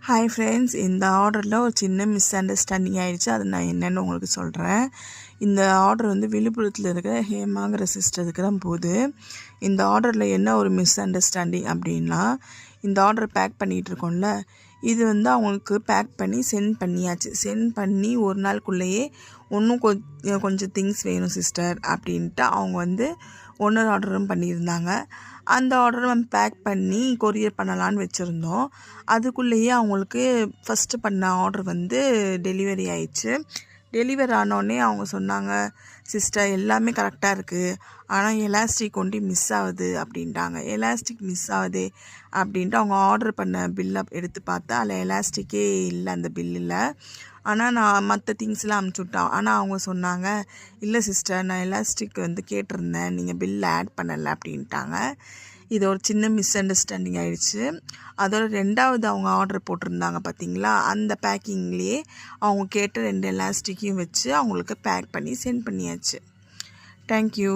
Hi friends, இந்த ஆர்டரில் ஒரு சின்ன மிஸ் அண்டர்ஸ்டாண்டிங் ஆகிடுச்சு. அது நான் என்னென்னு உங்களுக்கு சொல்கிறேன். இந்த ஆர்டர் வந்து விழுப்புரத்தில் இருக்கிற ஹேமாங்கிற சிஸ்டருக்கு தான் போகுது. இந்த ஆர்டரில் என்ன ஒரு மிஸ் அண்டர்ஸ்டாண்டிங் அப்படின்னா, இந்த ஆர்டர் பேக் பண்ணிகிட்டு இருக்கோம்ல, இது வந்து அவங்களுக்கு பேக் பண்ணி சென்ட் பண்ணியாச்சு. சென்ட் பண்ணி ஒரு நாளுக்குள்ளேயே இன்னும் கொஞ்சம் திங்ஸ் வேணும் சிஸ்டர் அப்படின்ட்டு அவங்க வந்து ஒன்னொரு ஆர்டரும் பண்ணியிருந்தாங்க. அந்த ஆர்டரை நம்ம பேக் பண்ணி கொரியர் பண்ணலான்னு வச்சுருந்தோம். அதுக்குள்ளேயே அவங்களுக்கு ஃபஸ்ட்டு பண்ண ஆர்டர் வந்து டெலிவரி ஆயிடுச்சு. டெலிவரி ஆனோடனே அவங்க சொன்னாங்க, சிஸ்டர் எல்லாமே கரெக்டாக இருக்குது, ஆனால் எலாஸ்டிக் ஒண்டி மிஸ் ஆகுது அப்படின்ட்டாங்க. எலாஸ்டிக் மிஸ் ஆகுது அப்படின்ட்டு அவங்க ஆர்டர் பண்ண பில்லை எடுத்து பார்த்தா அதில் எலாஸ்டிக்கே இல்லை அந்த பில்லில். ஆனால் நான் மற்ற திங்ஸ்லாம் அனுப்பிச்சுட்டேன். ஆனால் அவங்க சொன்னாங்க, இல்லை சிஸ்டர் நான் எலாஸ்டிக் வந்து கேட்டிருந்தேன், நீங்கள் பில் ஆட் பண்ணலை அப்படின்ட்டாங்க. இது ஒரு சின்ன மிஸ் அண்டர்ஸ்டாண்டிங் ஆகிடுச்சு. அதோட 2வது அவங்க ஆர்டர் போட்டிருந்தாங்க பார்த்தீங்களா, அந்த பேக்கிங்லேயே அவங்க கேட்ட 2 எலாஸ்டிக்கையும் வச்சு அவங்களுக்கு பேக் பண்ணி சென்ட் பண்ணியாச்சு. தேங்க்யூ.